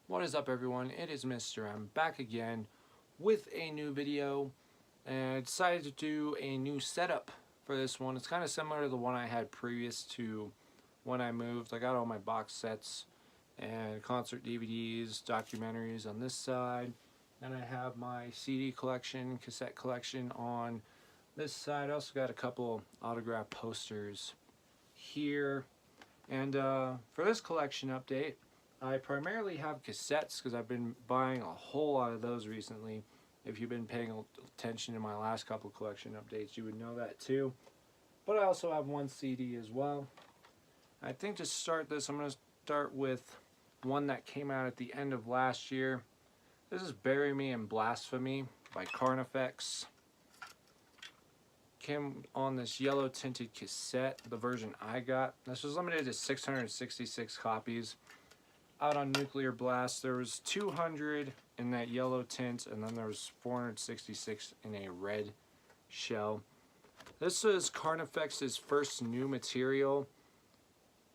What is up, everyone? It is Mr. I'm back again with a new video, and I decided to do a new setup for this one. It's kind of similar to the one I had previous to when I moved. I got all my box sets and concert DVDs, documentaries on this side, and I have my CD collection, cassette collection on this side. I also got a couple autograph posters here. And for this collection update, I primarily have cassettes because I've been buying a whole lot of those recently. If you've been paying attention to my last couple collection updates, you would know that too. But I also have one CD as well. I think to start this, I'm going to start with one that came out at the end of last year. This is Bury Me in Blasphemy by Carnifex. Came on this yellow tinted cassette, the version I got. This was limited to 666 copies. Out on Nuclear Blast, there was 200 in that yellow tint, and then there was 466 in a red shell. This is Carnifex's first new material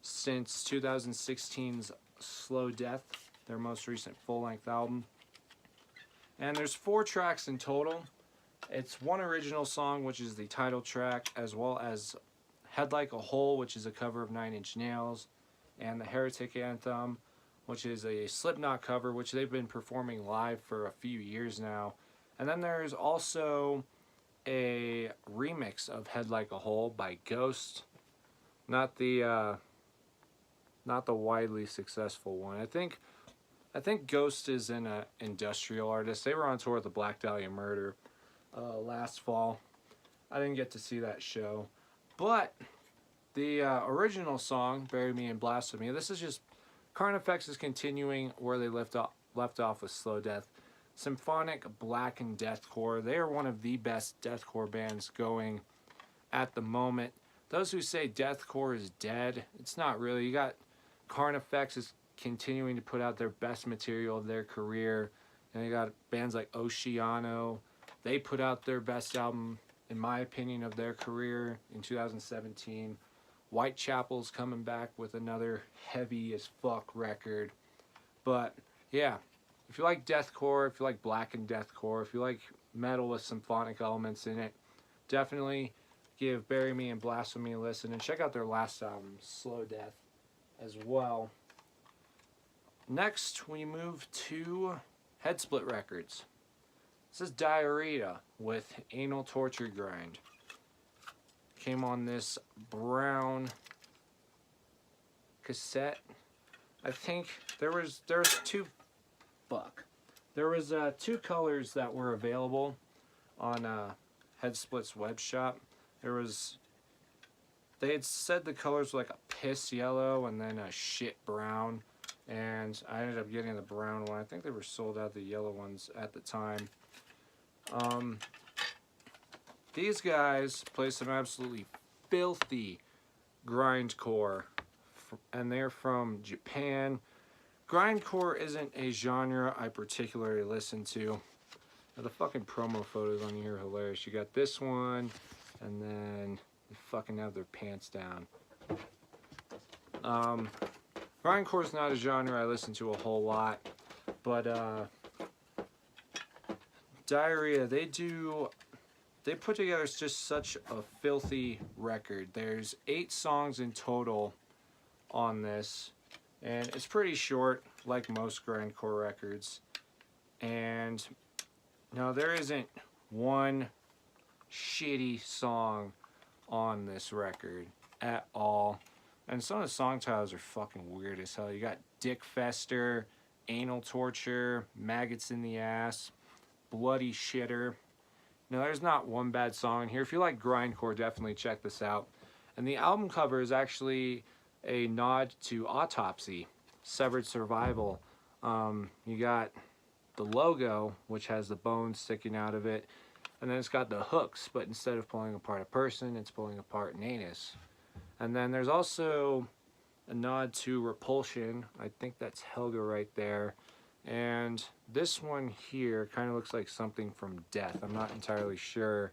since 2016's Slow Death, their most recent full-length album. And there's 4 tracks in total. It's one original song, which is the title track, as well as Head Like a Hole, which is a cover of 9 Inch Nails, and the Heretic Anthem, which is a Slipknot cover, which they've been performing live for a few years now. And then there's also a remix of Head Like a Hole by Ghost, not the widely successful one. I think Ghost is an industrial artist. They were on tour with the Black Dahlia Murder last fall. I didn't get to see that show, but the original song, Bury Me in Blasphemy, this is just Carnifex is continuing where they left off with Slow Death. Symphonic black and deathcore. They are one of the best deathcore bands going at the moment. Those who say deathcore is dead, it's not really. You got Carnifex is continuing to put out their best material of their career, and you got bands like Oceano. They put out their best album, in my opinion, of their career in 2017. Whitechapel's coming back with another heavy as fuck record. But yeah, if you like deathcore, if you like black and deathcore, if you like metal with symphonic elements in it, definitely give Bury Me in Blasphemy a listen, and check out their last album, Slow Death, as well. Next, we move to Headsplit Records. This is Diarrhea with Anal Torture Grind. Came on this brown cassette. I think there was two colors that were available on Headsplit's web shop. They had said the colors were like a piss yellow and then a shit brown, and I ended up getting the brown one. I think they were sold out, the yellow ones, at the time. These guys play some absolutely filthy grindcore, and they're from Japan. Grindcore isn't a genre I particularly listen to. The fucking promo photos on here are hilarious. You got this one, and then they fucking have their pants down. Grindcore's not a genre I listen to a whole lot, but Diarrhea, they put together just such a filthy record. There's 8 songs in total on this, and it's pretty short, like most grindcore records. And no, there isn't one shitty song on this record at all. And some of the song titles are fucking weird as hell. You got Dick Fester, Anal Torture, Maggots in the Ass, Bloody Shitter. Now, there's not one bad song in here. If you like grindcore, definitely check this out. And the album cover is actually a nod to Autopsy, Severed Survival. You got the logo, which has the bones sticking out of it, and then it's got the hooks, but instead of pulling apart a person, it's pulling apart an anus. And then there's also a nod to Repulsion. I think that's Helga right there. And this one here kind of looks like something from Death. I'm not entirely sure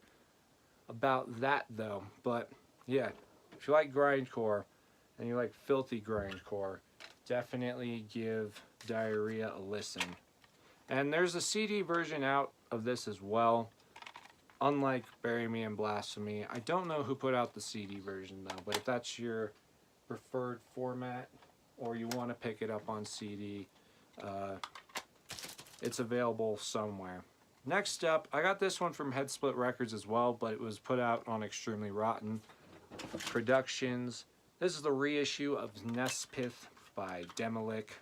about that though. But yeah, if you like grindcore and you like filthy grindcore, definitely give Diarrhea a listen. And there's a CD version out of this as well. Unlike Bury Me in Blasphemy. I don't know who put out the CD version though, but if that's your preferred format or you want to pick it up on CD, it's available somewhere. Next up, I got this one from Head Split Records as well, but it was put out on Extremely Rotten Productions. This is the reissue of Nespith by Demolic.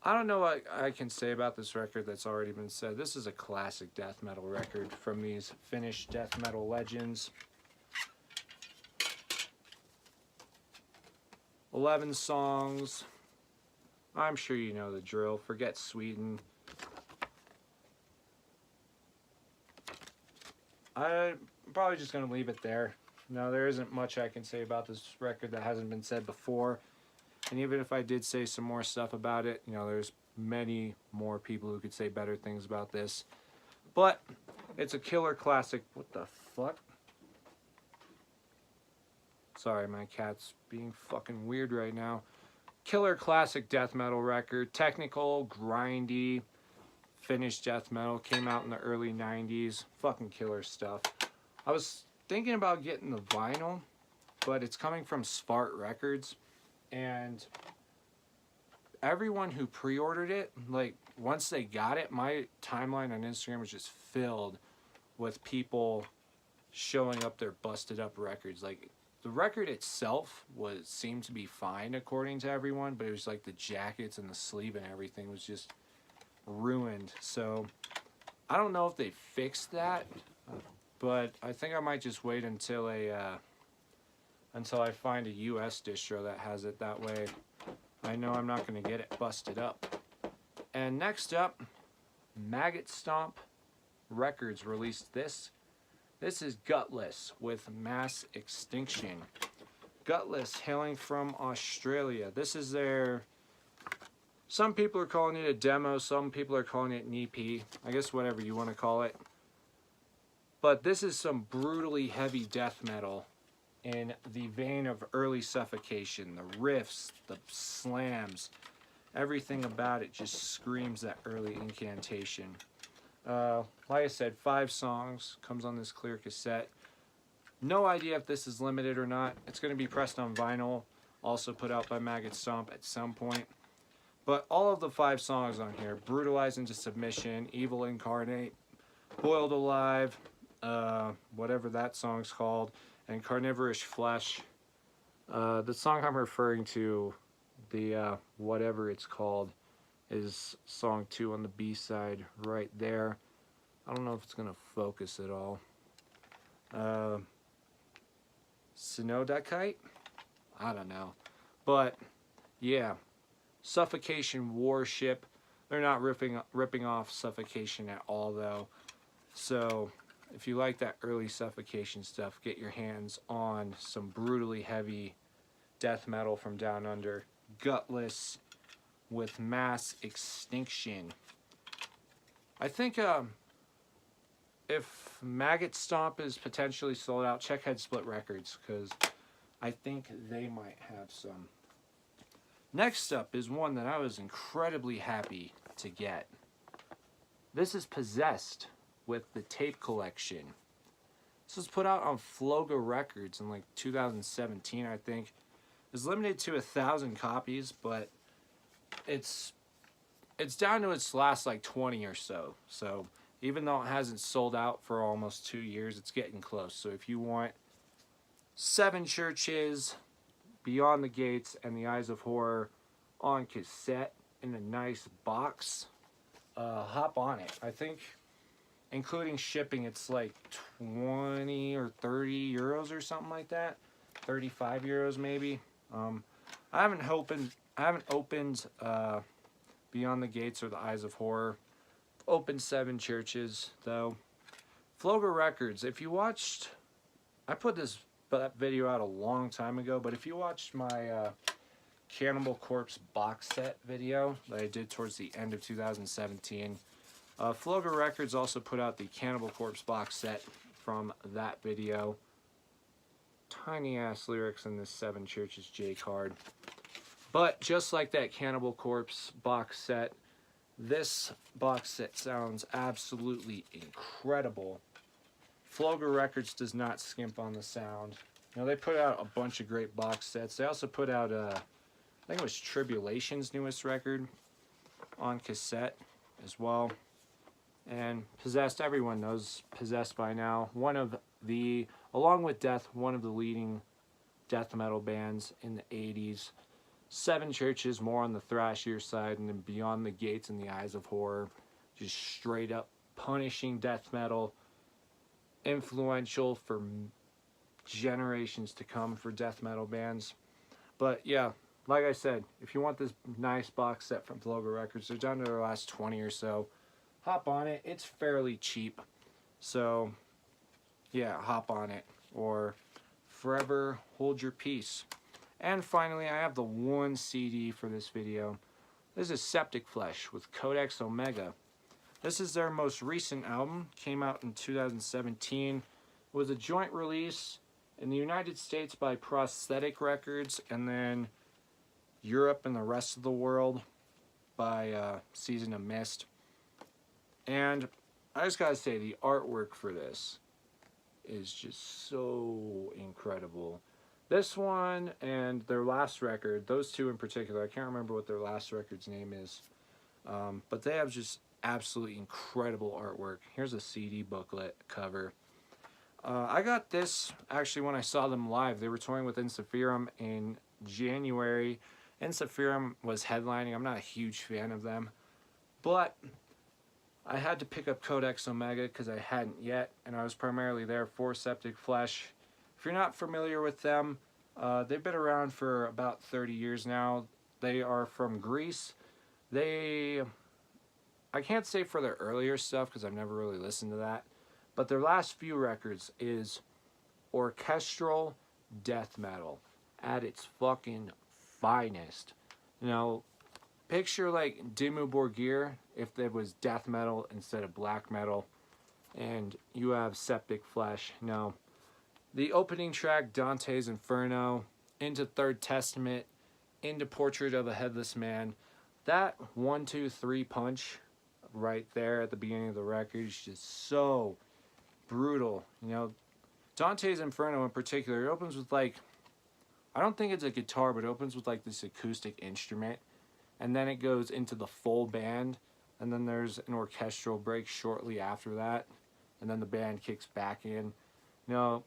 I don't know what I can say about this record that's already been said. This is a classic death metal record from these Finnish death metal legends. 11 songs. I'm sure you know the drill. Forget Sweden. I'm probably just going to leave it there. No, there isn't much I can say about this record that hasn't been said before. And even if I did say some more stuff about it, you know, there's many more people who could say better things about this. But it's a killer classic. What the fuck? Sorry, my cat's being fucking weird right now. Killer classic death metal record. Technical, grindy, Finnish death metal. Came out in the early 90s. Fucking killer stuff. I was thinking about getting the vinyl, but it's coming from Svart Records. And everyone who pre-ordered it, like, once they got it, my timeline on Instagram was just filled with people showing up their busted up records. Like, the record itself seemed to be fine according to everyone, but it was like the jackets and the sleeve and everything was just ruined. So I don't know if they fixed that, but I think I might just wait until I find a US distro that has it. That way I know I'm not going to get it busted up. And next up, Maggot Stomp Records released this. This is Gutless with Mass Extinction. Gutless, hailing from Australia. This is their... Some people are calling it a demo, some people are calling it an EP. I guess whatever you want to call it. But this is some brutally heavy death metal in the vein of early Suffocation. The riffs, the slams, everything about it just screams that early incantation. Like I said, 5 songs, comes on this clear cassette. No idea if this is limited or not. It's going to be pressed on vinyl, also put out by Maggot Stomp at some point. But all of the 5 songs on here, Brutalized into Submission, Evil Incarnate, Boiled Alive, whatever that song's called, and Carnivorous Flesh. The song I'm referring to, the whatever it's called, is song 2 on the B-side right there. I don't know if it's going to focus at all. Synodakite? I don't know. But, yeah. Suffocation Warship. They're not ripping off Suffocation at all, though. So, if you like that early Suffocation stuff, get your hands on some brutally heavy death metal from down under. Gutless with Mass Extinction. I think if Maggot Stomp is potentially sold out, check Head Split Records, because I think they might have some. Next up is one that I was incredibly happy to get. This is Possessed with the Tape Collection. This was put out on Floga Records in like 2017, I think. It's limited to 1,000 copies, but it's down to its last like 20 or so. So even though it hasn't sold out for almost 2 years, it's getting close. So if you want 7 Churches, Beyond the Gates, and the Eyes of Horror on cassette in a nice box, hop on it. I think including shipping it's like 20 or 30 euros or something like that. 35 euros maybe. I haven't opened Beyond the Gates or the Eyes of Horror. Opened 7 Churches though. Floga Records, if you watched, I put this video out a long time ago, but if you watched my Cannibal Corpse box set video that I did towards the end of 2017, Floga Records also put out the Cannibal Corpse box set from that video. Tiny ass lyrics in this 7 Churches J card, But just like that Cannibal Corpse box set, this box set sounds absolutely incredible. Floger Records does not skimp on the sound. You know, they put out a bunch of great box sets. They also put out, I think it was Tribulation's newest record on cassette as well. And Possessed, everyone knows Possessed by now. One of the, along with Death, one of the leading death metal bands in the 80s. Seven Churches, more on the thrashier side, and then Beyond the Gates and the Eyes of Horror, just straight up punishing death metal. Influential for generations to come for death metal bands. But yeah, like I said, if you want this nice box set from Floger Records, they're down to their last 20 or so. Hop on it. It's fairly cheap. So yeah, hop on it. Or forever hold your peace. And finally, I have the one CD for this video. This is Septic Flesh with Codex Omega. This is their most recent album. Came out in 2017. It was a joint release in the United States by Prosthetic Records, and then Europe and the rest of the world by Season of Mist. And I just gotta say, the artwork for this is just so incredible. This one and their last record, those two in particular, I can't remember what their last record's name is, but they have just absolutely incredible artwork. Here's a CD booklet cover. I got this actually when I saw them live. They were touring with Insufferum in January. Insufferum was headlining. I'm not a huge fan of them, but I had to pick up Codex Omega because I hadn't yet, and I was primarily there for Septic Flesh. If you're not familiar with them, they've been around for about 30 years now. They are from Greece. I can't say for their earlier stuff because I've never really listened to that, but their last few records is orchestral death metal at its fucking finest. You know, picture like Dimmu Borgir if there was death metal instead of black metal, and you have Septic Flesh. You know, the opening track, Dante's Inferno, into Third Testament, into Portrait of a Headless Man. That 1, 2, 3 punch right there at the beginning of the record is just so brutal. You know, Dante's Inferno in particular, it opens with like, I don't think it's a guitar, but it opens with like this acoustic instrument, and then it goes into the full band, and then there's an orchestral break shortly after that, and then the band kicks back in. You know,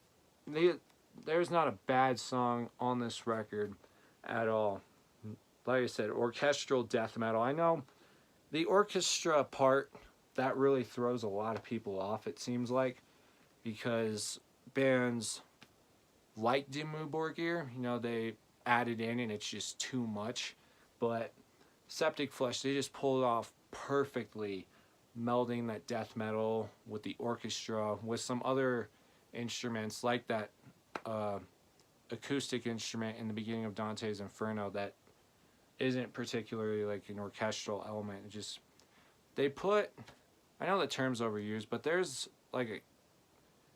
there's not a bad song on this record at all. Like I said, orchestral death metal. I know the orchestra part, that really throws a lot of people off, it seems like, because bands like Dimmu Borgir, you know, they add it in and it's just too much. But Septic Flesh, they just pull it off perfectly, melding that death metal with the orchestra, with some other instruments like that acoustic instrument in the beginning of Dante's Inferno that isn't particularly like an orchestral element. It just, they put, I know the term's overused, but there's like a,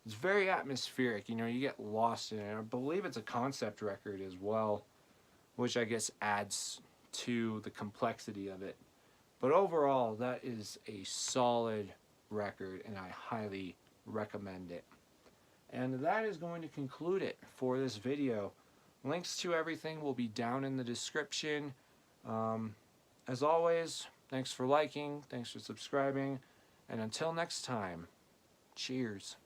it's very atmospheric, you know, you get lost in it. I believe it's a concept record as well, which I guess adds to the complexity of it. But overall, that is a solid record, and I highly recommend it. And that is going to conclude it for this video. Links to everything will be down in the description. As always, thanks for liking, thanks for subscribing, and until next time, cheers.